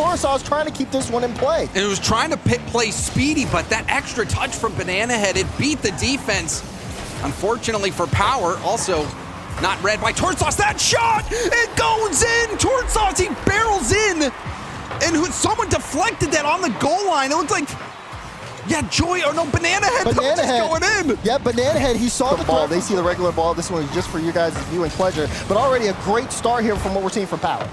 Torosov's trying to keep this one in play. And it was trying to play speedy, but that extra touch from Banana Head, it beat the defense. Unfortunately for Power, also not read by Torsos. That shot, it goes in! Torsos, he barrels in! And someone deflected that on the goal line. It looked like, yeah, Banana Head going in. Yeah, Banana Head, he saw the ball. They see the regular ball. This one is just for you guys' viewing pleasure. But already a great start here from what we're seeing from Power.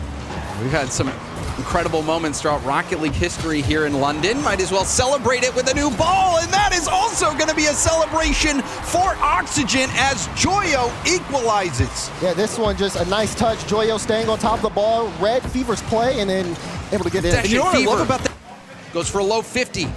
We've had some incredible moments throughout Rocket League history here in London. Might as well celebrate it with a new ball, and that is also going to be a celebration for Oxygen as Joyo equalizes. Yeah, this one just a nice touch. Joyo staying on top of the ball, read Fever's play, and then able to get in. And you know what I love about that? Goes for a low 50.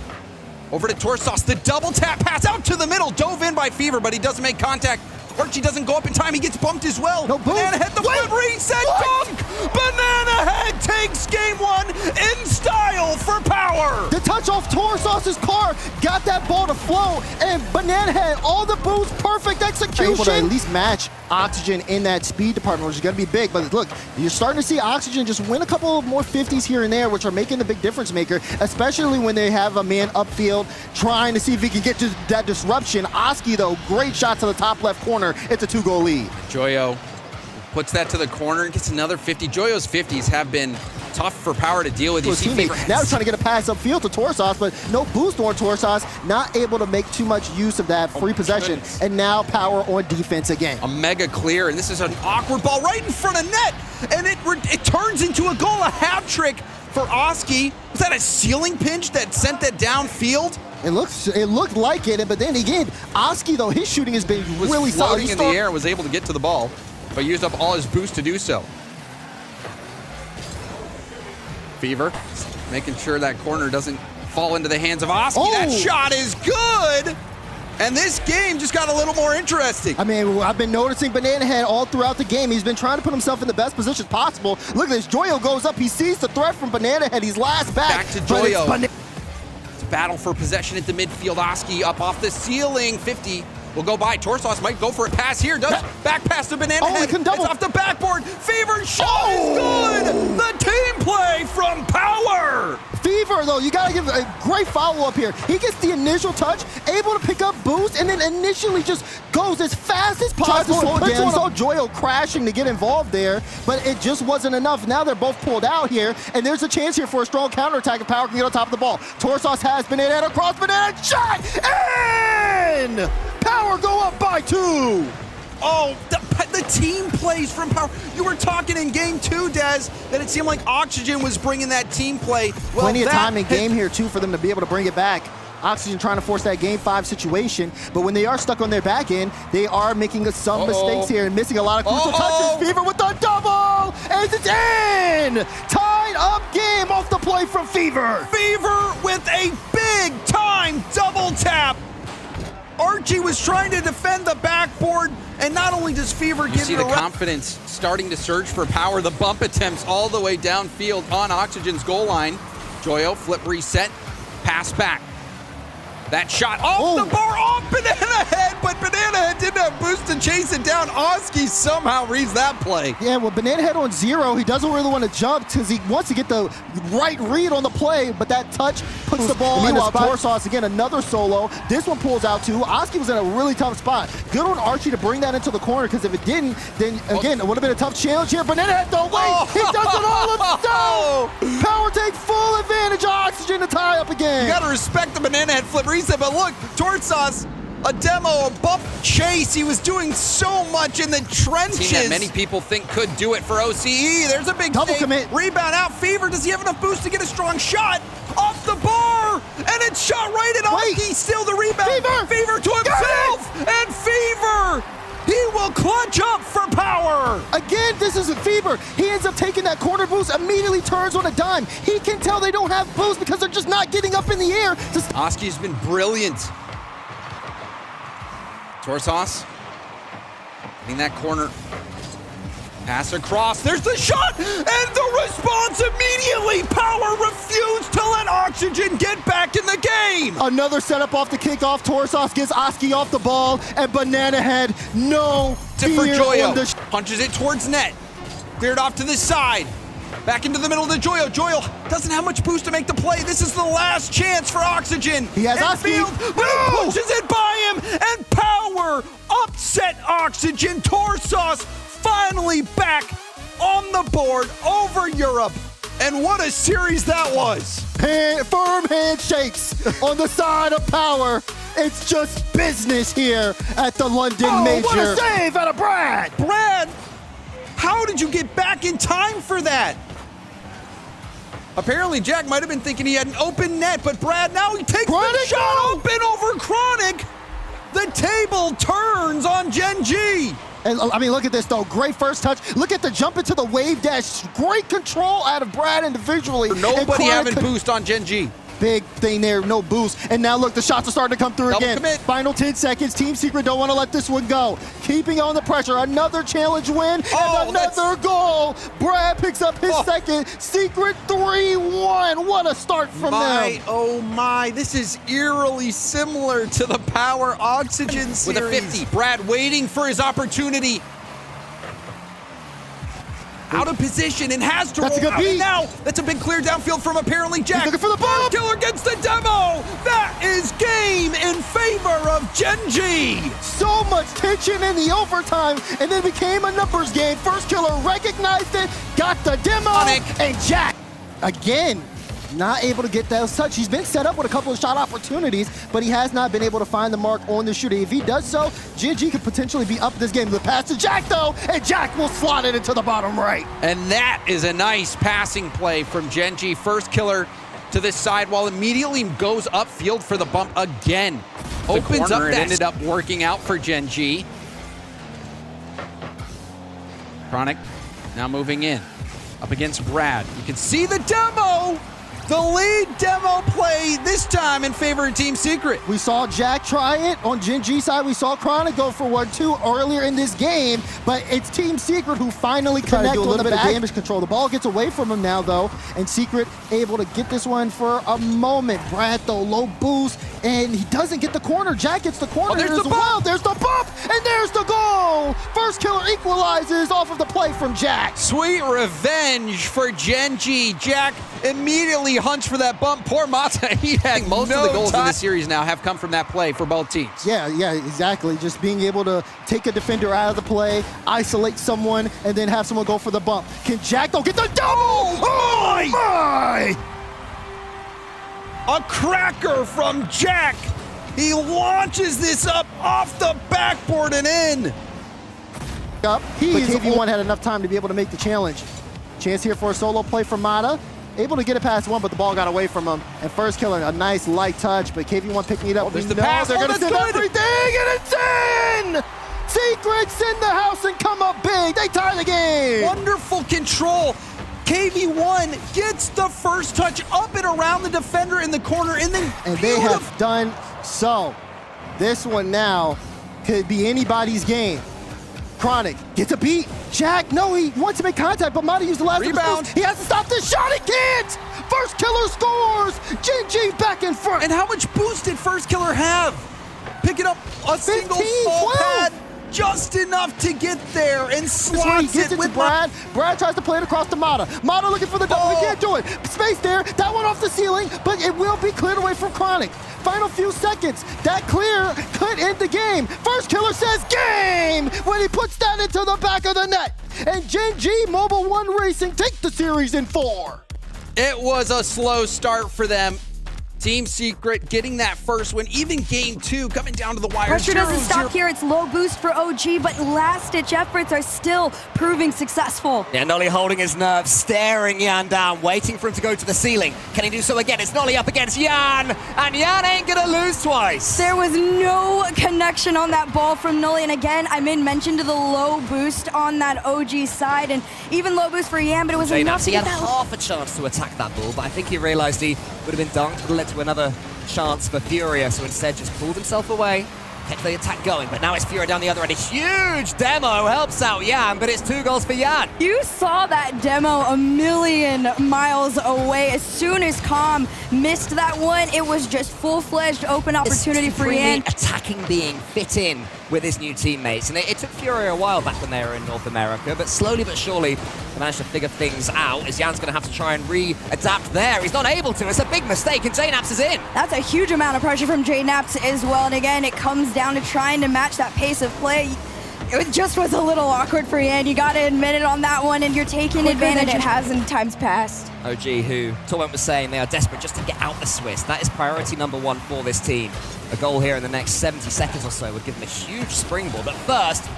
Over to Torsos, the double tap pass out to the middle, dove in by Fever, but he doesn't make contact. Archie doesn't go up in time, he gets bumped as well. No, Banana Head, the flip reset dunk! Banana Head takes game one in style for Power! The touch off Torosov's car got that ball to flow, and Banana Head, all the boosts, perfect execution. Able to at least match Oxygen in that speed department, which is going to be big. But look, you're starting to see Oxygen just win a couple of more 50s here and there, which are making the big difference maker, especially when they have a man upfield trying to see if he can get to that disruption. Oski, though, great shot to the top left corner. It's a 2-goal lead. Joyo puts that to the corner and gets another 50. Joyo's 50s have been tough for Power to deal with. You see now he's trying to get a pass upfield to Torsos, but no boost on Torsos, not able to make too much use of that free possession. And now Power on defense again. A mega clear, and this is an awkward ball right in front of net, and it turns into a goal, a hat trick for Oski. Was that a ceiling pinch that sent that downfield? It looked like it, but then again, Oski, though, his shooting has been really solid. Floating in the air, was able to get to the ball, but used up all his boost to do so. Fever, making sure that corner doesn't fall into the hands of Oski. Oh. That shot is good! And this game just got a little more interesting. I mean, I've been noticing Banana Head all throughout the game. He's been trying to put himself in the best position possible. Look at this, Joyo goes up, he sees the threat from Banana Head, he's last back. Back to Joyo. It's a battle for possession at the midfield. Oski up off the ceiling, 50. Will go by. Torsos might go for a pass here. Does back pass to Banana Head. He can double. It's off the backboard. Fever shot is good. The team play from Power. Fever, though, you gotta give a great follow-up here. He gets the initial touch, able to pick up boost, and then initially just goes as fast as possible. Puts on Joyo crashing to get involved there, but it just wasn't enough. Now they're both pulled out here, and there's a chance here for a strong counterattack if Power can get on top of the ball. Torsos has Banana Head across, Banana Head shot, and Power go up by 2. Oh, the team plays from Power. You were talking in game 2, Dez, that it seemed like Oxygen was bringing that team play. Well, plenty of time in game here, too, for them to be able to bring it back. Oxygen trying to force that game 5 situation, but when they are stuck on their back end, they are making some mistakes here and missing a lot of crucial touches. Fever with the double, and it's in! Tied up game off the play from Fever. Fever with a big time double tap. Archie was trying to defend the backboard, and not only does Fever get the confidence starting to surge for Power, the bump attempts all the way downfield on Oxygen's goal line. Joyo, flip reset, pass back. That shot off the bar, off Banana Head, but Banana Head didn't have boost to chase it down. Oski somehow reads that play. Yeah, with Banana Head on 0, he doesn't really want to jump because he wants to get the right read on the play, but that touch puts the ball in the spot. Torsos, again, another solo. This one pulls out too. Oski was in a really tough spot. Good on Archie to bring that into the corner, because if it didn't, then again, it would have been a tough challenge here. Banana Head, though, wait, he does it all himself. Power takes full advantage of Oxygen to tie up again. You got to respect the Banana Head flip reset, but look, Torsos, a demo, a bump chase. He was doing so much in the trenches. Team that many people think could do it for OCE. There's a big double commit. Rebound out. Fever, does he have enough boost to get a strong shot? Off the bar, and it's shot right at Oski. Still the rebound. Fever to himself, and Fever, he will clutch up for Power. Again, this is a Fever. He ends up taking that corner boost, immediately turns on a dime. He can tell they don't have boost because they're just not getting up in the air. Oski's been brilliant. Torsos, getting that corner. Pass across, there's the shot, and the response immediately. Power refused to let Oxygen get back in the game. Another setup off the kickoff. Torsos gets Oski off the ball, and Banana Head, no fear. For Joyo, punches it towards net. Cleared off to the side. Back into the middle of the Joyo. Joyo doesn't have much boost to make the play. This is the last chance for Oxygen. He has Enfield, but he pushes it by him, and Power upset Oxygen. Torsos finally back on the board over Europe. And what a series that was. Firm handshakes on the side of Power. It's just business here at the London Major. What a save out of Brad! Brad, how did you get back in time for that? Apparently, Jack might have been thinking he had an open net, but Brad, now he takes the shot open over Chronic. The table turns on Gen.G. And I mean, look at this though. Great first touch. Look at the jump into the wave dash. Great control out of Brad individually. Nobody having boost on Gen.G. Big thing there, no boost. And now look, the shots are starting to come through Double again. commit. Final 10 seconds. Team Secret don't want to let this one go. Keeping on the pressure. Another challenge win and another goal. Brad picks up his second. Secret 3-1. What a start from them. Oh my, this is eerily similar to the Power Oxygen series. With a 50, Brad waiting for his opportunity. Out of position and has to roll out. And now, that's a big clear downfield from apparently Jack. He's looking for the ball. Killer gets the demo. That is game in favor of Gen.G. So much tension in the overtime, and then became a numbers game. First Killer recognized it, got the demo, and Jack, again, not able to get those touch. He's been set up with a couple of shot opportunities, but he has not been able to find the mark on the shooter. If he does so, Gen.G could potentially be up this game. The pass to Jack, though, and Jack will slot it into the bottom right. And that is a nice passing play from Gen.G. First Killer to this sidewall, immediately goes upfield for the bump again. Opens up, it ended up working out for Gen.G. Chronic now moving in, up against Brad. You can see the demo! The lead demo play, this time in favor of Team Secret. We saw Jack try it on Gen.G side. We saw Chronic go for one too earlier in this game, but it's Team Secret who finally connect on the back. Damage control. The ball gets away from him now though, and Secret able to get this one for a moment. Brad though, low boost, and he doesn't get the corner. Jack gets the corner as well. There's the bump, and there's the goal. First Killer equalizes off of the play from Jack. Sweet revenge for Gen.G. Jack immediately hunts for that bump. Poor Mata, he had most of the goals in the series now have come from that play for both teams. Yeah, exactly. Just being able to take a defender out of the play, isolate someone, and then have someone go for the bump. Can Jack though get the double? Oh my! A cracker from Jack. He launches this up off the backboard and in. But KV1 had enough time to be able to make the challenge. Chance here for a solo play from Mata. Able to get it past one, but the ball got away from him. And First Killer, a nice light touch, but KV1 picking it up. There's the pass. They're gonna send everything, and it's in! Secrets in the house and come up big. They tie the game. Wonderful control. KV1 gets the first touch up and around the defender in the corner, and then they have done so. This one now could be anybody's game. Chronic gets a beat. Jack, no, he wants to make contact, but Mata used the last rebound. He has to stop this shot. He can't. First Killer scores. Gen.G back in front. And how much boost did First Killer have? Picking up a single small pad, just enough to get there and slots it with Brad. Brad tries to play it across to Mata. Mata looking for the double. He can't do it. Space there. That one off the ceiling, but it will be cleared away from Chronic. Final few seconds. That clear could end the game. First Killer says game when he puts that into the back of the net. And Gen.G Mobile One Racing take the series in 4. It was a slow start for them. Team Secret getting that first win, even game 2 coming down to the wire. Pressure doesn't stop here. It's low boost for OG, but last-ditch efforts are still proving successful. Yeah, Nolly holding his nerve, staring Jan down, waiting for him to go to the ceiling. Can he do so again? It's Nolly up against Jan, and Jan ain't gonna lose twice. There was no connection on that ball from Nolly, and again, I made mention to the low boost on that OG side, and even low boost for Jan, but it was enough to he get had that. half a chance to attack that ball, but I think he realized he would have been dunked, would have led to another chance for Furia, so instead just pulled himself away, kept the attack going, but now it's Furia down the other end. A huge demo helps out Jan, but it's 2 goals for Jan. You saw that demo a million miles away. As soon as Calm missed that one, it was just full-fledged open opportunity for Jan. Attacking being fit in with his new teammates, and it took Furia a while back when they were in North America, but slowly but surely, manage to figure things out, as Jan's going to have to try and re-adapt there. He's not able to. It's a big mistake, and JNaps is in. That's a huge amount of pressure from JNaps as well. And again, it comes down to trying to match that pace of play. It just was a little awkward for Yan. You got to admit it on that one, and you're taking advantage. It has in times past. OG, who Torment was saying they are desperate just to get out the Swiss. That is priority number one for this team. A goal here in the next 70 seconds or so would give them a huge springboard. But first,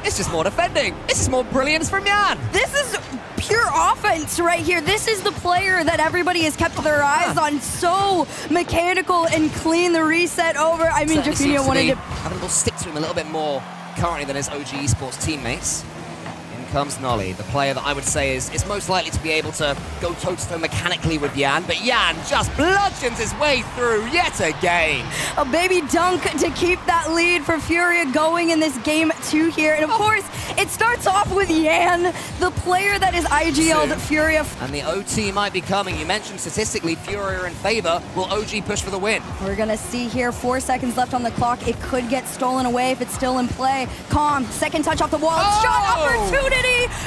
it's just more defending. This is more brilliance from Yan. This is pure offense right here. This is the player that everybody has kept their eyes on. So mechanical and clean. The reset over. I mean, Jaffinio wanted to having to stick to him a little bit more currently than his OG Esports teammates. In comes Nolly, the player that I would say is most likely to be able to go toe-to-toe mechanically with Yan, but Yan just bludgeons his way through yet again. A baby dunk to keep that lead for Furia going in this game 2 here. And of course, it starts off with Yan, the player that is IGL'd Furia. And the OT might be coming. You mentioned statistically Furia in favor. Will OG push for the win? We're gonna see here, 4 seconds left on the clock. It could get stolen away if it's still in play. Calm, second touch off the wall. Shot opportunity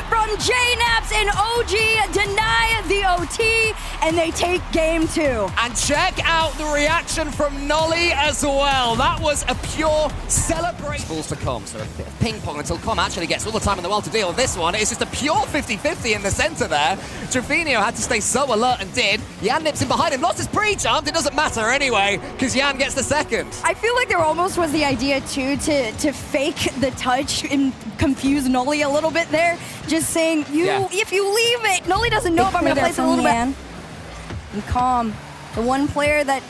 from JNaps, and OG deny the OT, and they take game 2. And check out the reaction from Nolly as well. That was a pure celebration. Balls to Com, so a bit of ping pong until Com actually gets all the time in the world to deal with this one. It's just a pure 50-50 in the center there. Jaffinio had to stay so alert and did. Yan nips in behind him, lost his pre-jump. It doesn't matter anyway, because Yan gets the second. I feel like there almost was the idea too to fake the touch and confuse Nolly a little bit there. Just saying, if you leave it, Nolly doesn't know if I'm going to place it a little bit. And Calm, the one player that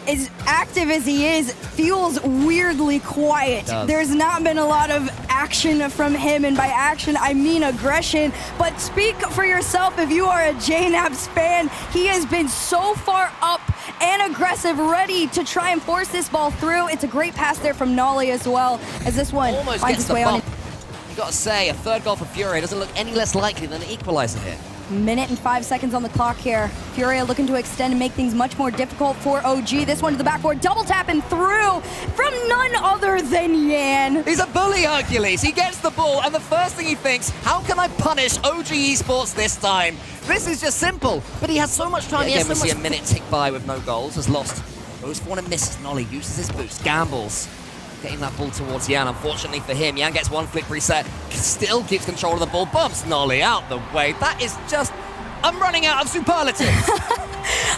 as active as he is, feels weirdly quiet. There's not been a lot of action from him, and by action, I mean aggression. But speak for yourself if you are a JNaps fan. He has been so far up and aggressive, ready to try and force this ball through. It's a great pass there from Nolly as well, as this one almost finds its way on. You got to say, a third goal for Furia doesn't look any less likely than an equalizer here. Minute and 5 seconds on the clock here. Furia looking to extend and make things much more difficult for OG. This one to the backboard, double tap and through from none other than Yan. He's a bully Hercules. He gets the ball, and the first thing he thinks, how can I punish OG Esports this time? This is just simple, but he has so much time. Again, we see a minute tick by with no goals. Has lost. Goes for one and misses. Nolly uses his boost, gambles. Getting that ball towards Yan. Unfortunately for him, Yan gets one flick reset, still keeps control of the ball, bumps Nolly out the way. That is just, I'm running out of superlatives.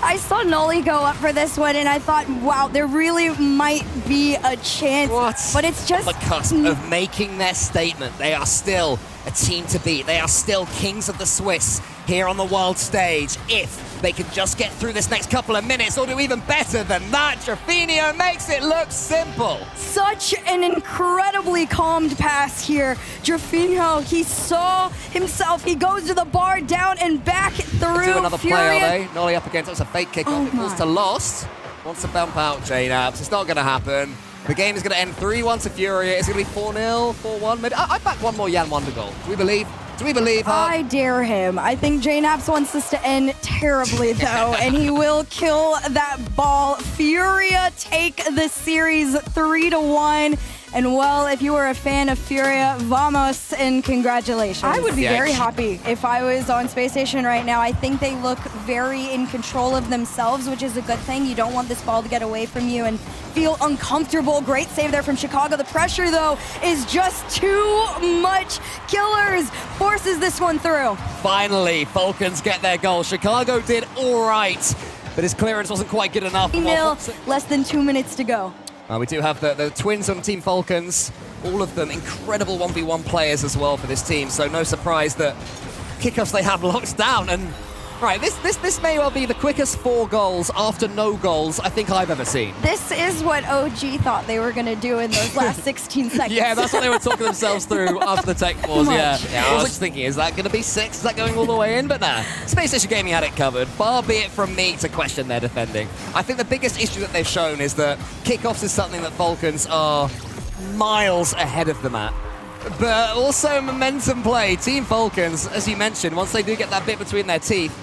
I saw Nolly go up for this one, and I thought, wow, there really might be a chance. What? But it's just on the cusp of making their statement. They are still a team to beat. They are still kings of the Swiss here on the world stage. If they can just get through this next couple of minutes or do even better than that, Jaffinio makes it look simple. Such an incredibly calmed pass here. Jaffinio, he saw himself. He goes to the bar, down and back through. Do another Furia. play, are they? Nolly up against, it was a fake kickoff. It was to lost. Wants to bump out JNaps. It's not going to happen. The game is going to end 3-1 to Furia. It's going to be 4-0, 4-1. Maybe. I back one more Yan Wonder goal. Do we believe? Do we believe her? I dare him. I think JNaps wants this to end terribly, though, and he will kill that ball. Furia take the series 3-1. And well, if you were a fan of Furia, vamos and congratulations. I would be very happy if I was on Spacestation right now. I think they look very in control of themselves, which is a good thing. You don't want this ball to get away from you and feel uncomfortable. Great save there from Chicago. The pressure, though, is just too much. Killers forces this one through. Finally, Falcons get their goal. Chicago did all right, but his clearance wasn't quite good enough. Less than 2 minutes to go. We do have the twins on Team Falcons, all of them incredible 1v1 players as well for this team, so no surprise that kickoffs they have locked down. And right, this may well be the quickest 4 goals after no goals I think I've ever seen. This is what OG thought they were going to do in those last 16 seconds. Yeah, that's what they were talking themselves through after the tech pause. Yeah, I was just thinking, is that going to be 6? Is that going all the way in? But nah, Spacestation Gaming had it covered. Far be it from me to question their defending. I think the biggest issue that they've shown is that kickoffs is something that Falcons are miles ahead of them at. But also momentum play. Team Falcons, as you mentioned, once they do get that bit between their teeth,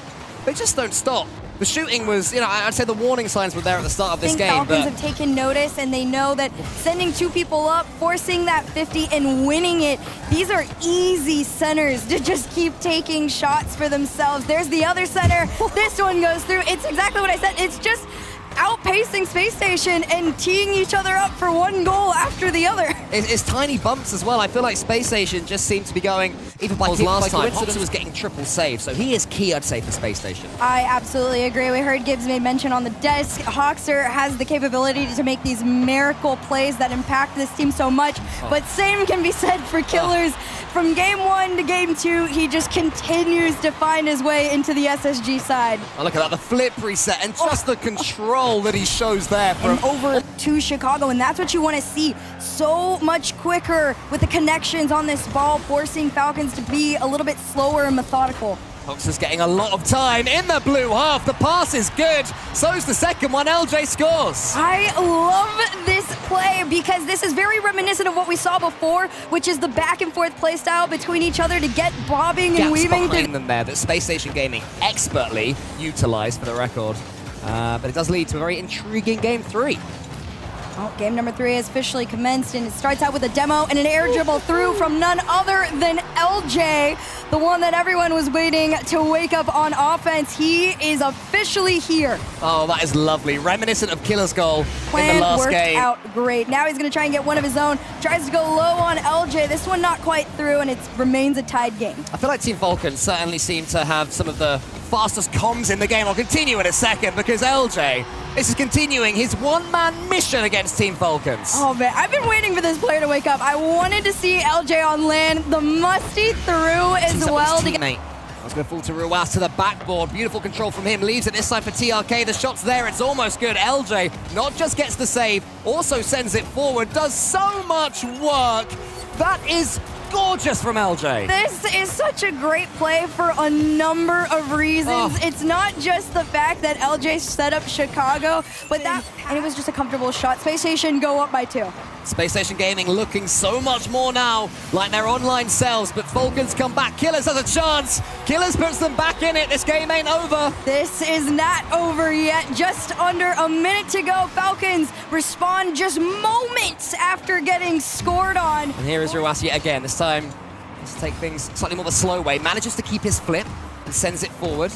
they just don't stop. The shooting was, you know, I'd say the warning signs were there at the start of this game. Falcons have taken notice, and they know that sending 2 people up, forcing that 50 and winning it, these are easy centers to just keep taking shots for themselves. There's the other center. This one goes through. It's exactly what I said. It's just outpacing Spacestation and teeing each other up for 1 goal after the other. It's tiny bumps as well. I feel like Spacestation just seemed to be going, even by last time, Hoxer was getting triple save, so he is key, I'd say, for Spacestation. I absolutely agree. We heard Gibbs made mention on the desk. Hoxer has the capability to make these miracle plays that impact this team so much, but same can be said for Killers. From game 1 to game 2, he just continues to find his way into the SSG side. Oh, look at that, the flip reset, and just the control that he shows there from over to Chicago, and that's what you want to see. So much quicker with the connections on this ball, forcing Falcons to be a little bit slower and methodical. Hoxer's getting a lot of time in the blue half. The pass is good. So's the second one. LJ scores. I love this play because this is very reminiscent of what we saw before, which is the back and forth play style between each other to get bobbing and weaving. Behind them there that Spacestation Gaming expertly utilized, for the record. But it does lead to a very intriguing game 3. Oh, game number 3 has officially commenced, and it starts out with a demo and an air dribble through from none other than LJ, the one that everyone was waiting to wake up on offense. He is officially here. Oh, that is lovely. Reminiscent of Killer's goal in the last game. Worked out great. Now he's going to try and get one of his own. Tries to go low on LJ. This one not quite through, and it remains a tied game. I feel like Team Falcons certainly seem to have some of the fastest comms in the game. I'll continue in a second because LJ, this is continuing his one-man mission against Team Falcons. Oh man, I've been waiting for this player to wake up. I wanted to see LJ on land. The musty through as well. Teammate. I was going to fall to Ruas to the backboard. Beautiful control from him. Leaves it this side for TRK. The shot's there. It's almost good. LJ not just gets the save, also sends it forward. Does so much work. That is gorgeous from LJ. This is such a great play for a number of reasons. It's not just the fact that LJ set up Chicago, but and it was just a comfortable shot. Spacestation go up by 2. Spacestation Gaming looking so much more now like their online selves, but Falcons come back. Killers has a chance. Killers puts them back in it. This game ain't over. This is not over yet. Just under a minute to go. Falcons respond just moments after getting scored on. And here is Ruas yet again. This time, let's take things slightly more of a slow way. Manages to keep his flip and sends it forward.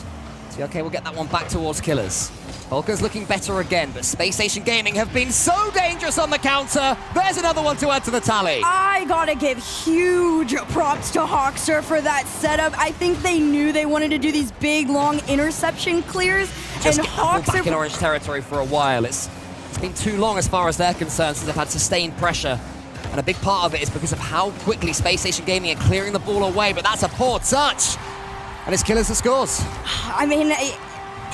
So, okay, we'll get that one back towards Killers. Falcons looking better again, but Spacestation Gaming have been so dangerous on the counter. There's another one to add to the tally. I gotta give huge props to Hoxer for that setup. I think they knew they wanted to do these big, long interception clears. Just and Hoxer back in orange territory for a while. It's been too long as far as they're concerned since they've had sustained pressure. And a big part of it is because of how quickly Spacestation Gaming are clearing the ball away, but that's a poor touch. And it's Killers that scores. I mean,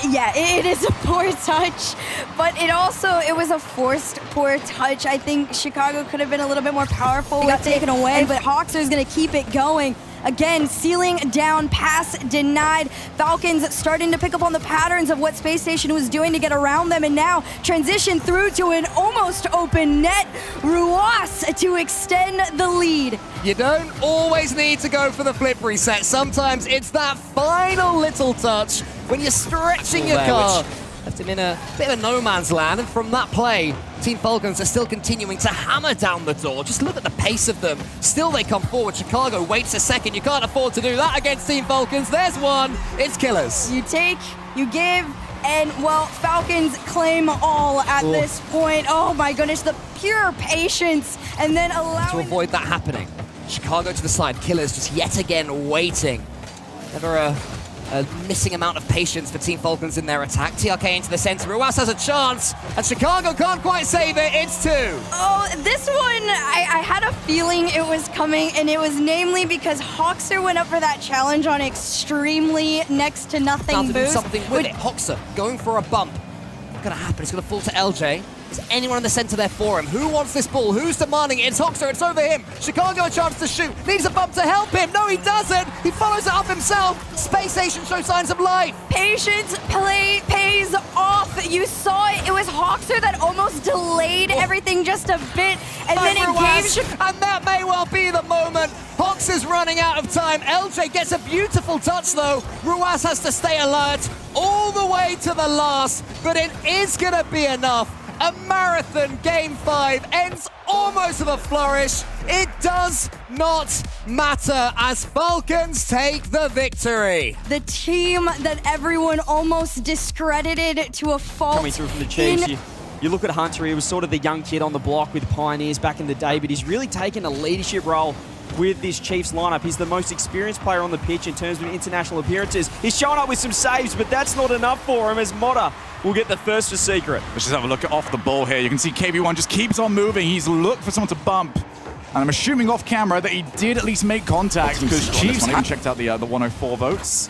yeah, it is a poor touch, but it was a forced poor touch. I think Chicago could have been a little bit more powerful. It got taken away, but Hoxer's going to keep it going. Again, sealing down, pass denied. Falcons starting to pick up on the patterns of what Spacestation was doing to get around them, and now transition through to an almost open net. Ruas to extend the lead. You don't always need to go for the flip reset. Sometimes it's that final little touch when you're stretching your car. Left him in a bit of a no man's land, and from that play, Team Falcons are still continuing to hammer down the door. Just look at the pace of them. Still they come forward. Chicago waits a second. You can't afford to do that against Team Falcons. There's one. It's Killers. You take, you give, and well, Falcons claim all at this point. Oh my goodness, the pure patience, and then allowing... To avoid that happening. Chicago to the side. Killers just yet again waiting. Never a missing amount of patience for Team Falcons in their attack. TRK into the center. Ruas has a chance, and Chicago can't quite save it. It's 2. Oh, this one, I had a feeling it was coming, and it was namely because Hoxer went up for that challenge on extremely next to nothing boost. Something with it. Hoxer going for a bump. What's going to happen? It's going to fall to LJ. Is anyone in the center there for him? Who wants this ball? Who's demanding it? It's Hoxer. It's over him. Chicago a chance to shoot. Needs a bump to help him. No, he doesn't. He follows it up himself. Spacestation shows signs of life. Patience pays off. You saw it. It was Hoxer that almost delayed everything just a bit, and then it gave... And that may well be the moment. Hoxer's running out of time. LJ gets a beautiful touch, though. Ruas has to stay alert. All all the way to the last, but it is going to be enough. A marathon Game 5 ends almost with a flourish. It does not matter as Falcons take the victory. The team that everyone almost discredited to a fault. Coming through from the Chiefs. You look at Hunter, he was sort of the young kid on the block with Pioneers back in the day, but he's really taken a leadership role with this Chiefs lineup. He's the most experienced player on the pitch in terms of international appearances. He's showing up with some saves, but that's not enough for him as Motta will get the first for Secret. Let's just have a look at off the ball here. You can see KB1 just keeps on moving. He's looked for someone to bump. And I'm assuming off camera that he did at least make contact because Chiefs haven't checked out the 104 votes,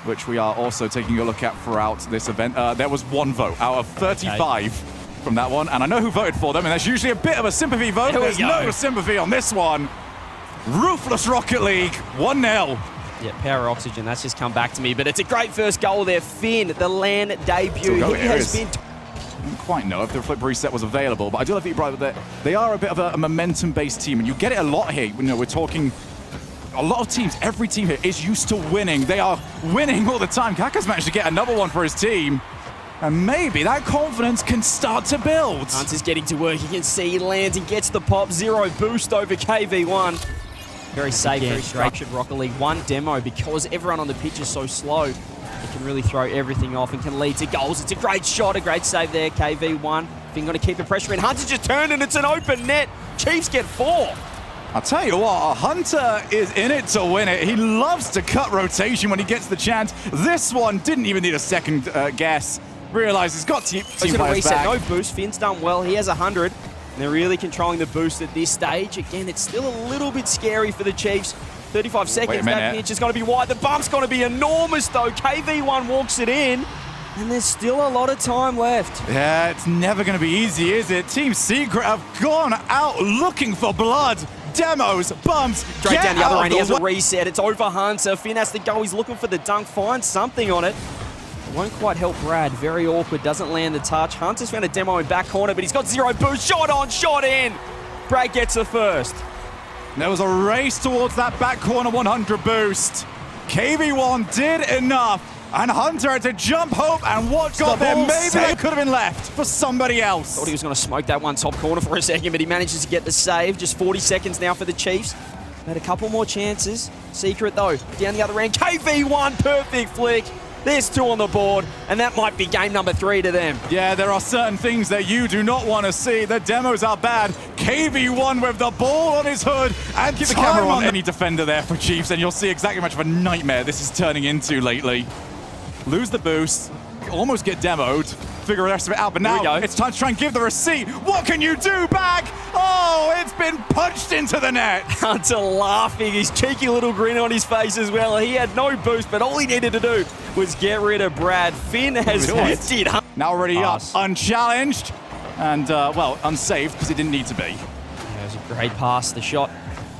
which we are also taking a look at throughout this event. There was 1 vote out of 35 from that one. And I know who voted for them, and there's usually a bit of a sympathy vote. There's no sympathy on this one. Ruthless Rocket League, 1-0. Yeah, Power Oxygen, that's just come back to me, but it's a great first goal there. Finn, the LAN debut, he has been... I don't quite know if the flip reset was available, but I do love that you brought that they are a bit of a momentum-based team, and you get it a lot here. You know, we're talking a lot of teams. Every team here is used to winning. They are winning all the time. Kaka's managed to get another one for his team, and maybe that confidence can start to build. Hunter's getting to work. You can see he lands and gets the pop. 0 boost over KV1. Very safe, very structured Rocket League. 1 demo because everyone on the pitch is so slow. It can really throw everything off and can lead to goals. It's a great shot, a great save there. KV1. Finn going to keep the pressure in. Hunter just turned and it's an open net. Chiefs get 4. I'll tell you what, Hunter is in it to win it. He loves to cut rotation when he gets the chance. This one didn't even need a second guess. Realized he's got team He's going to reset. back. No boost. Finn's done well. He has 100. And they're really controlling the boost at this stage. Again, it's still a little bit scary for the Chiefs. 35 seconds. That pitch is going to be wide. The bump's going to be enormous, though. KV1 walks it in. And there's still a lot of time left. Yeah, it's never going to be easy, is it? Team Secret have gone out looking for blood. Demos, bumps, straight down the other end. He has a reset. It's over Hunter. Finn has to go. He's looking for the dunk. Finds something on it. Won't quite help Brad. Very awkward. Doesn't land the touch. Hunter's found a demo in back corner, but he's got 0 boost. Shot on, shot in. Brad gets the first. There was a race towards that back corner 100 boost. KV1 did enough, and Hunter had to jump hope and what got there. Maybe that could have been left for somebody else. Thought he was going to smoke that one top corner for a second, but he manages to get the save. Just 40 seconds now for the Chiefs. Had a couple more chances. Secret, though, down the other end. KV1, perfect flick. There's 2 on the board, and that might be game number 3 to them. Yeah, there are certain things that you do not want to see. The demos are bad. KV1 with the ball on his hood, and keep the camera on any defender there for Chiefs, and you'll see exactly how much of a nightmare this is turning into lately. Lose the boost, almost get demoed, figure the rest of it out, but now it's time to try and give the receipt. What can you do back? Oh, it's been punched into the net. Hunter laughing, his cheeky little grin on his face as well. He had no boost, but all he needed to do was get rid of Brad. Finn has lifted. Now already up, unchallenged, and, well, unsaved because it didn't need to be. Yeah, it was a great pass. The shot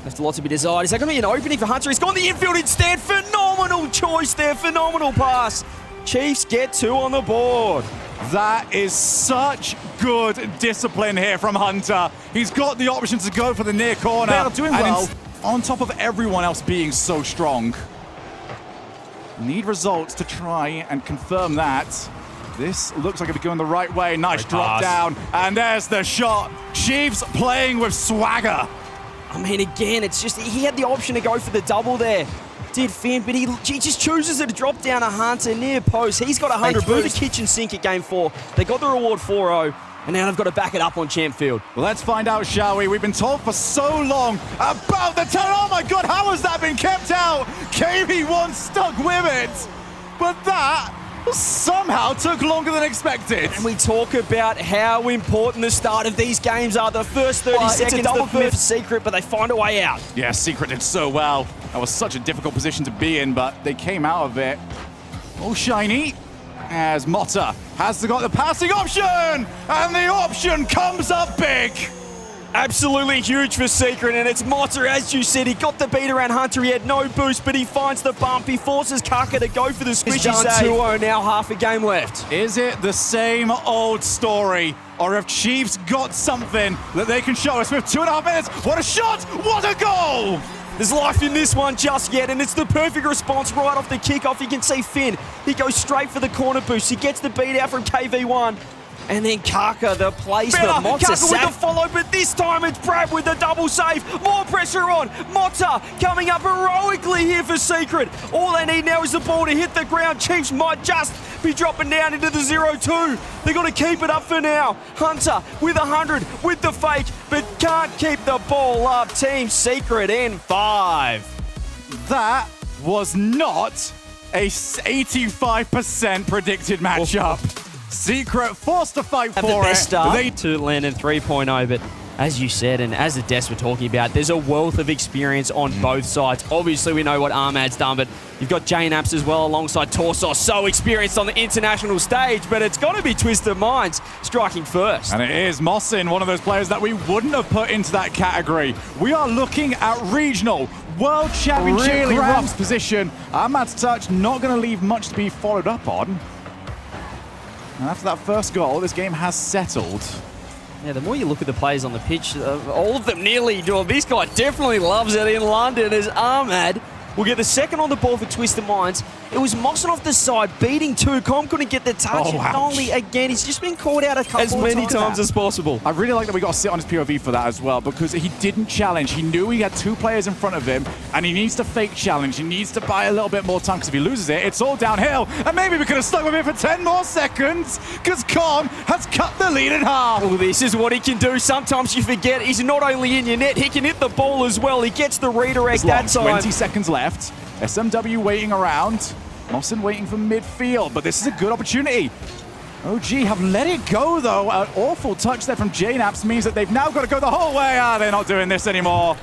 left a lot to be desired. Is that going to be an opening for Hunter? He's gone the infield instead. Phenomenal choice there. Phenomenal pass. Chiefs get 2 on the board. That is such good discipline here from Hunter. He's got the option to go for the near corner. They are doing well. On top of everyone else being so strong. Need results to try and confirm that. This looks like it'll be going the right way. Nice drop down. And there's the shot. Chiefs playing with swagger. I mean, again, it's just, he had the option to go for the double there. Did Finn, but he just chooses to drop down a Hunter near post. He's got 100 boost. The kitchen sink at game 4. They got the reward 4-0, and now they've got to back it up on Champ Field. Well, let's find out, shall we? We've been told for so long about the turn. Oh my God, how has that been kept out? KV1 stuck with it, but that somehow took longer than expected. And we talk about how important the start of these games are. The first 30 seconds, it's a double commit for Secret, but they find a way out. Yeah, Secret did so well. That was such a difficult position to be in, but they came out of it all shiny as Motta has got the passing option, and the option comes up big. Absolutely huge for Secret, and it's Motta, as you said. He got the beat around Hunter. He had no boost, but he finds the bump. He forces Kaka to go for the squishy save. 2-0, now half a game left. Is it the same old story, or have Chiefs got something that they can show us with 2.5 minutes? What a shot! What a goal! There's life in this one just yet, and it's the perfect response right off the kickoff. You can see Finn. He goes straight for the corner boost. He gets the beat out from KV1. And then Kaka, the placement. Kaka with the follow, but this time it's Brad with the double save. More pressure on. Mota coming up heroically here for Secret. All they need now is the ball to hit the ground. Chiefs might just be dropping down into the 0-2. They're going to keep it up for now. Hunter with 100 with the fake, but can't keep the ball up. Team Secret in 5. That was not a 85% predicted matchup. Secret forced to fight for it. They to land in 3.0, but as you said, and as the Des were talking about, there's a wealth of experience on both sides. Obviously, we know what Ahmad's done, but you've got J-Naps as well alongside Torsos, so experienced on the international stage, but it's got to be Twisted Minds striking first. And it is Mosin, one of those players that we wouldn't have put into that category. We are looking at regional World Championship really rough position. Ahmad's touch not going to leave much to be followed up on. And after that first goal, this game has settled. Yeah, the more you look at the players on the pitch, all of them nearly do. This guy definitely loves it in London as Ahmad will get the second on the ball for Twisted Minds. It was Mosin off the side, beating two. Com couldn't get the touch. Oh, and Nolly again, he's just been called out a couple as many times as possible. I really like that we got to sit on his POV for that as well, because he didn't challenge. He knew he had two players in front of him, and he needs to fake challenge. He needs to buy a little bit more time, because if he loses it, it's all downhill. And maybe we could have stuck with him for 10 more seconds, because Com has cut the lead in half. Well, this is what he can do. Sometimes you forget he's not only in your net, he can hit the ball as well. He gets the redirect that time. 20 seconds left. SMW waiting around. Mosin waiting for midfield, but this is a good opportunity. OG have let it go, though. An awful touch there from J-Naps means that they've now got to go the whole way. They're not doing this anymore.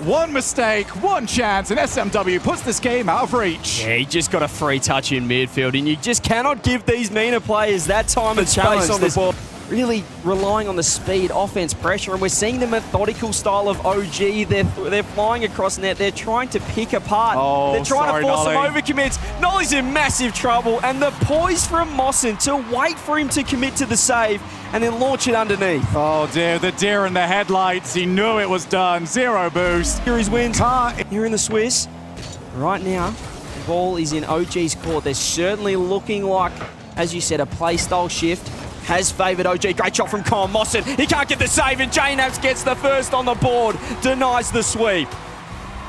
One mistake, one chance, and SMW puts this game out of reach. Yeah, he just got a free touch in midfield, and you just cannot give these MENA players that time and space on the ball. Really relying on the speed, offense, pressure, and we're seeing the methodical style of OG. They're flying across net. They're trying to pick apart. They're trying to force some overcommits. Nolly's in massive trouble, and the poise from Mosin to wait for him to commit to the save and then launch it underneath. Oh dear, the deer in the headlights. He knew it was done. Zero boost. Here is wins. Here in the Swiss. Right now, the ball is in OG's court. They're certainly looking like, as you said, a play style shift has favoured OG. Great shot from Com. Mosin, he can't get the save, and J-Naps gets the first on the board, denies the sweep.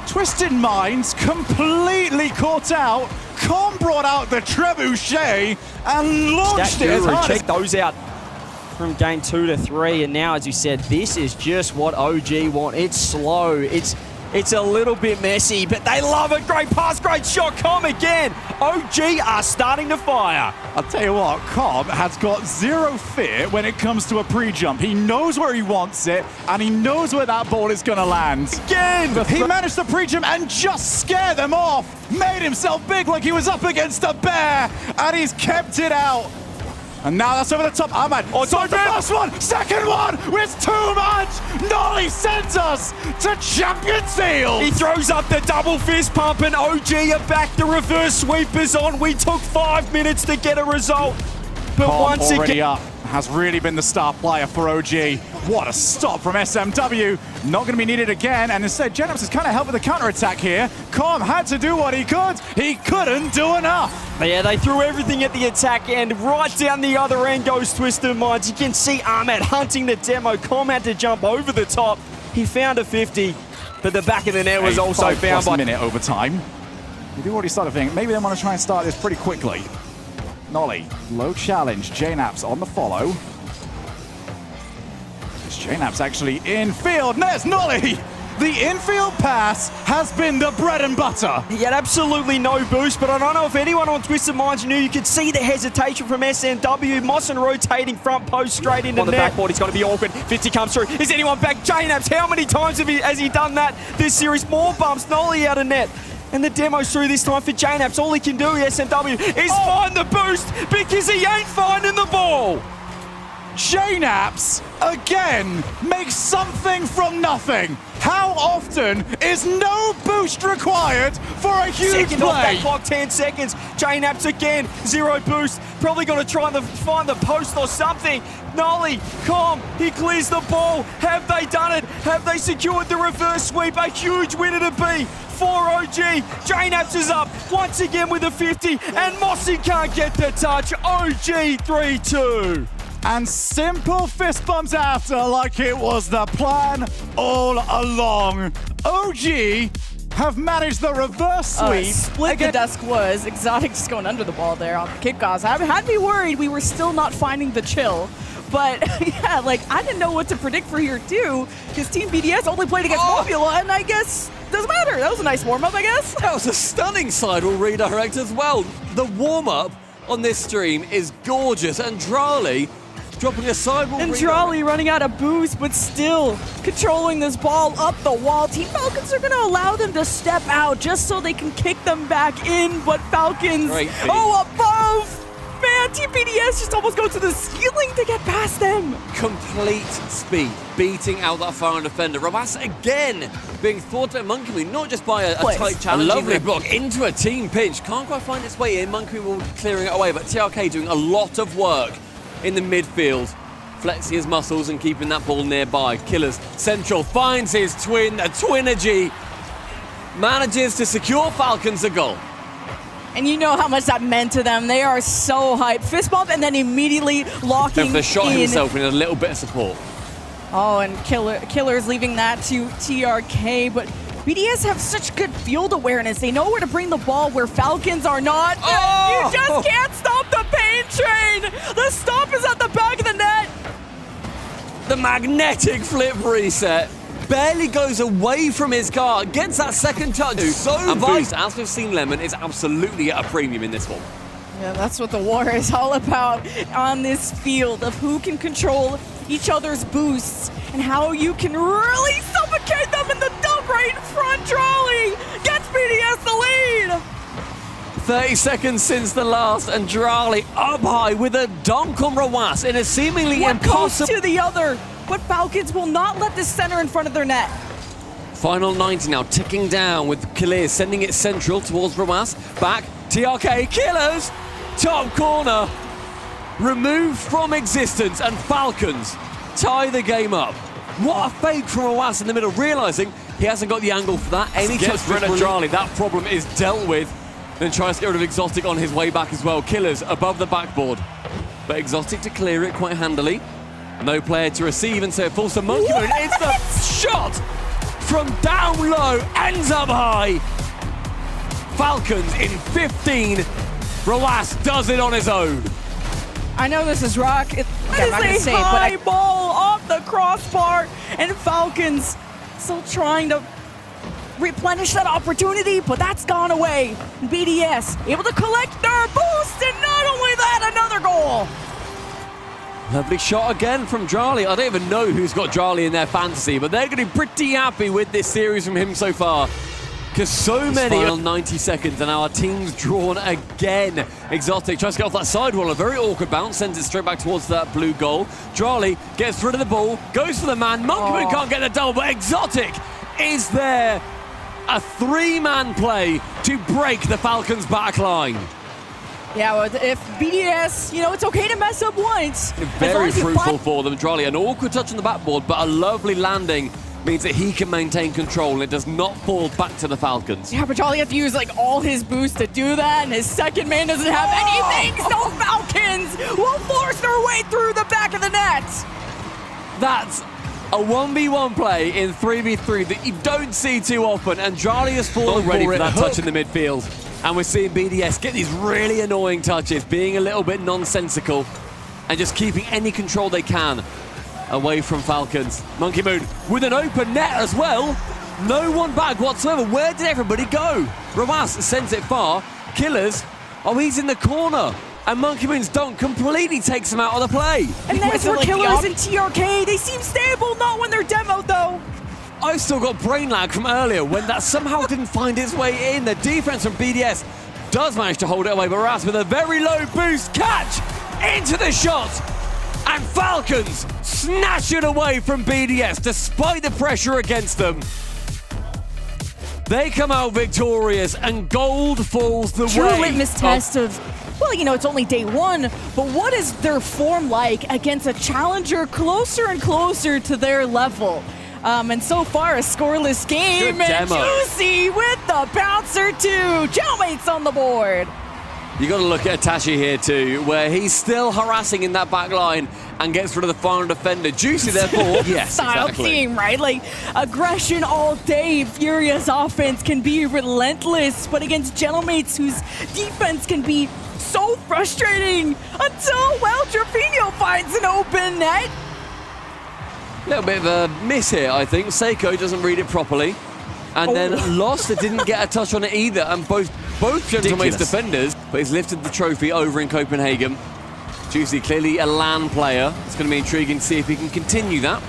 Twisted Minds completely caught out. Com brought out the trebuchet and launched it as hard. Check those out from game 2 to 3, and now, as you said, this is just what OG want. It's slow. It's a little bit messy, but they love it. Great pass, great shot. Com again. OG are starting to fire. I'll tell you what, Com has got zero fear when it comes to a pre-jump. He knows where he wants it, and he knows where that ball is going to land. Again! He managed to pre-jump and just scare them off. Made himself big like he was up against a bear, and he's kept it out. And now that's over the top. Ahmad, the first one, second one, it's too much. Nolly sends us to champion field. He throws up the double fist pump, and OG are back. The reverse sweep is on. We took 5 minutes to get a result. But Com once already again, up, has really been the star player for OG. What a stop from SMW. Not going to be needed again, and instead J-Naps has kind of helped with the counter-attack here. Com had to do what he could. He couldn't do enough. Yeah, they threw everything at the attack end. Right down the other end goes Twisted Minds. You can see Ahmad hunting the demo. Com had to jump over the top. He found a 50, but the back of the net was also found by... minute overtime. You've already started thinking, maybe they want to try and start this pretty quickly. Nolly, low challenge. J-Naps on the follow. J-Naps actually in field. There's Nolly! The infield pass has been the bread and butter. He had absolutely no boost, but I don't know if anyone on Twisted Minds knew. You could see the hesitation from SMW. Mosin rotating front post straight into net. On the backboard, he's going to be awkward. 50 comes through. Is anyone back? J-Naps, how many times has he done that this series? More bumps. Nolly out of net. And the demo's through this time for J-Naps. All he can do, SMW, is find the boost because he ain't finding the ball. JNAPS, again, makes something from nothing. How often is no boost required for a huge Second off that play? clock, 10 seconds. JNAPS again, 0 boost. Probably going to try and find the post or something. Nolly, calm, he clears the ball. Have they done it? Have they secured the reverse sweep? A huge winner to be for OG. JNAPS is up once again with a 50, and Mossy can't get the touch. OG 3-2. And simple fist bumps after like it was the plan all along. OG have managed the reverse sweep. Split the desk was. Exotic just going under the ball there on the kickoffs. I had me worried we were still not finding the chill. But yeah, like I didn't know what to predict for here too, because Team BDS only played against Mobula, and I guess doesn't matter. That was a nice warm-up, I guess. That was a stunning sidewall redirect as well. The warm-up on this stream is gorgeous, and Drali dropping a sidewall and Drali running out of boost, but still controlling this ball up the wall. Team Falcons are going to allow them to step out just so they can kick them back in, but Falcons, above! Man, Team BDS just almost go to the ceiling to get past them. Complete speed, beating out that foreign defender. Rabas again being thwarted at Monkey Moon, not just by a tight challenge. A lovely block into a team pinch. Can't quite find its way in. Monkey Moon will clearing it away, but TRK doing a lot of work in the midfield, flexing his muscles and keeping that ball nearby. Killers central finds his twin, a Twinergy, manages to secure Falcons a goal. And you know how much that meant to them. They are so hyped. Fist bump and then immediately locking in. The shot himself in a little bit of support. Oh, and Killer's leaving that to TRK, but BDS have such good field awareness. They know where to bring the ball where Falcons are not. You just can't stop the pain train. The stop is at the back of the net. The magnetic flip reset. Barely goes away from his guard, gets that second touch. So boost, as we've seen, Lemon is absolutely at a premium in this one. Yeah, that's what the war is all about on this field, of who can control each other's boosts and how you can really suffocate them in the dump right in front. Drali gets BDS the lead. 30 seconds since the last, and Drali up high with a dunk on Rawas in a seemingly impossible... One to the other, but Falcons will not let this center in front of their net. Final 90 now, ticking down with Killer sending it central towards Rawas. Back, TRK, Killers, top corner, removed from existence, and Falcons tie the game up. What a fake from Rawas in the middle, realizing he hasn't got the angle for that. Any touch for Drali, that problem is dealt with. Then tries to get rid of Exotic on his way back as well. Killers above the backboard, but Exotic to clear it quite handily. No player to receive, and so it falls to Monkey Moon. It's the shot from down low, ends up high. Falcons in 15. Rawas does it on his own. I know this is rock. It is a high ball off the crossbar, and Falcons still trying to replenish that opportunity, but that's gone away. BDS able to collect their boost, and not only that, another goal. Lovely shot again from Drali. I don't even know who's got Drali in their fantasy, but they're going to be pretty happy with this series from him so far, because so many final 90 seconds, and our team's drawn again. Exotic tries to get off that sidewall, a very awkward bounce, sends it straight back towards that blue goal. Drali gets rid of the ball, goes for the man. Monkey Moon can't get the double, but Exotic is there. A three-man play to break the Falcons' back line. Yeah, well, if BDS, you know, it's okay to mess up once. Very fruitful for them. Drali, an awkward touch on the backboard, but a lovely landing means that he can maintain control and it does not fall back to the Falcons. Yeah, but Drali has to use like all his boost to do that, and his second man doesn't have anything, so Falcons will force their way through the back of the net. That's a 1v1 play in 3v3 that you don't see too often, and Drali has fallen ready for that touch in the midfield. And we're seeing BDS get these really annoying touches, being a little bit nonsensical and just keeping any control they can away from Falcons. Monkey Moon with an open net as well. No one back whatsoever. Where did everybody go? Rawas sends it far. Killers, he's in the corner. And Monkey Moon's dunk completely takes him out of the play. And that's where Killers and TRK, they seem stable, not when they're demoed though. I've still got brain lag from earlier when that somehow didn't find its way in. The defense from BDS does manage to hold it away, but Ras with a very low boost catch into the shot. And Falcons snatch it away from BDS despite the pressure against them. They come out victorious, and gold falls the way. True litmus test of, well, you know, it's only day one, but what is their form like against a challenger closer and closer to their level? And so far, a scoreless game. Good and demo. Juicy with the bouncer too. Gentlemates on the board. You got to look at Itachi here too, where he's still harassing in that back line and gets rid of the final defender. Juicy, therefore, yes, Style exactly. team, right? Like, aggression all day. Furia's offense can be relentless, but against Gentlemates, whose defense can be so frustrating until, well, Jorfinho finds an open net. A little bit of a miss here, I think. Seiko doesn't read it properly. And then Lost didn't get a touch on it either, and both Gentleman's defenders, but he's lifted the trophy over in Copenhagen. Juicy, clearly a LAN player. It's going to be intriguing to see if he can continue that.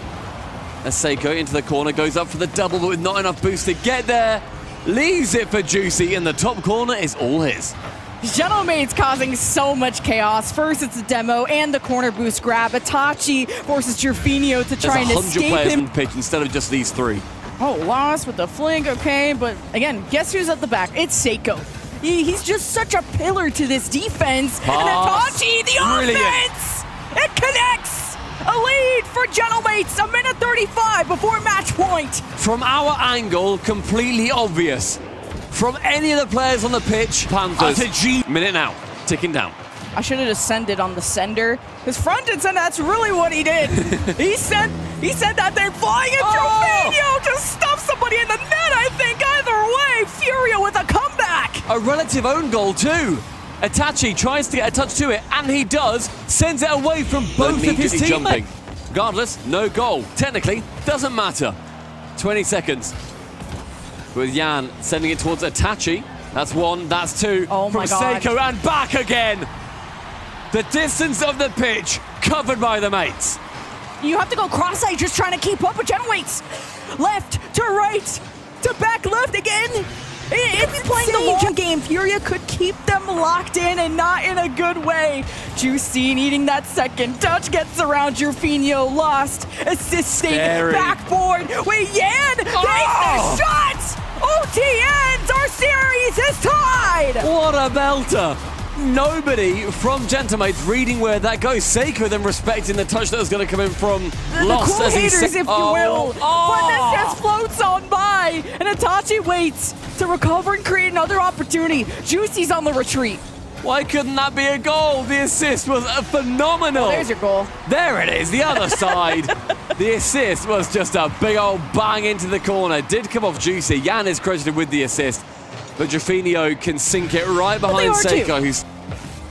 As Seiko into the corner, goes up for the double, but with not enough boost to get there. Leaves it for Juicy, and the top corner is all his. Gentleman's causing so much chaos. First, it's a demo and the corner boost grab. Itachi forces Jorfinho to try and escape him. There's 100 players on the pitch instead of just these 3. Oh, Lost with the fling, okay, but again, guess who's at the back? It's Seiko. He's just such a pillar to this defense. Pass. And Itachi, the offense! It connects! A lead for Gentlemates, a minute 35 before match point. From our angle, completely obvious. From any of the players on the pitch, Panthers. Minute now, ticking down. I should have just sent it on the sender. His front and center, that's really what he did. he sent that thing flying at Jorfinho to stuff somebody in the net, I think. Either way, Furia with a comeback. A relative own goal too. Itachi tries to get a touch to it, and he does. Sends it away from both of his teammates. Regardless, no goal. Technically, doesn't matter. 20 seconds. With Jan sending it towards Itachi. That's 1, that's 2. Oh my God. Seiko and back again. The distance of the pitch covered by the mates. You have to go cross-eyed just trying to keep up with Gentlemates. Left to right to back left again. It's playing the long game. Furia could keep them locked in and not in a good way. Juicy needing that second touch, gets around Jorfinho, Lost, assisting, backboard. Wait, Yan takes the shot! OT ends, our series is tied! What a belter! Nobody from Gentlemates reading where that goes. Seiko then respecting the touch that was going to come in from Lost. The cool haters, if you will. But this just floats on by, and Itachi waits to recover and create another opportunity. Juicy's on the retreat. Why couldn't that be a goal? The assist was phenomenal. Oh, there's your goal. There it is, the other side. The assist was just a big old bang into the corner. Did come off Juicy. Jan is credited with the assist. But Jorfinho can sink it right behind Seiko, who's...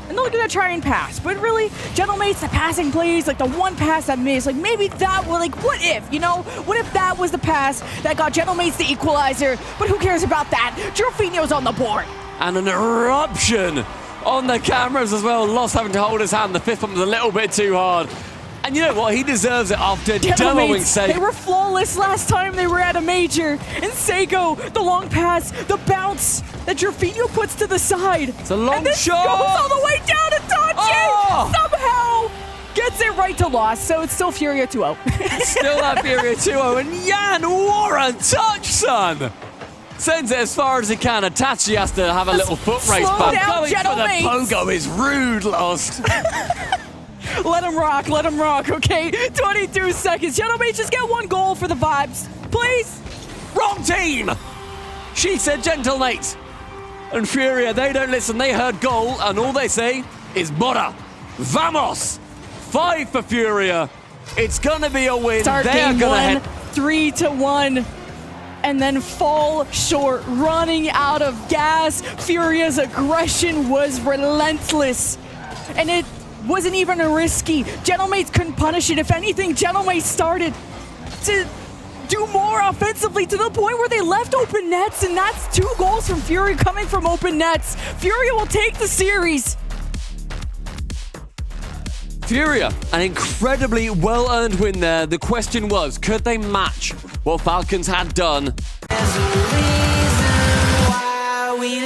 And they're going to try and pass. But really, Gentlemates, the passing plays, like the one pass that missed, like maybe that was, like, what if, you know? What if that was the pass that got Gentlemates the equalizer? But who cares about that? Jorfinho's on the board. And an eruption on the cameras as well. Lost having to hold his hand. The fifth one was a little bit too hard. And you know what? He deserves it after demoing Seiko. They were flawless last time they were at a major. And Seiko, the long pass, the bounce that Jorfinho puts to the side. It's a long and this shot. goes all the way down to Tachi. Somehow gets it right to Lost. So it's still Furia 2-0. Still that Furia 2-0. And Jan, what a touch, son. Sends it as far as he can. Itachi has to have a little foot race back. Going for the pogo is rude, Lost. Let him rock, okay? 22 seconds. Gentlemen, just get one goal for the vibes, please. Wrong team! She said Gentlemate. And Furia, they don't listen. They heard goal, and all they say is Bora. Vamos! 5 for Furia. It's gonna be a win. Start game 1, 3-1. And then fall short, running out of gas. Furia's aggression was relentless. And it wasn't even a risky. Gentlemates couldn't punish it. If anything, Gentlemates started to do more offensively to the point where they left open nets, and that's 2 goals from Furia coming from open nets. Furia will take the series. Furia, an incredibly well-earned win there. The question was, could they match what Falcons had done? There's a reason why we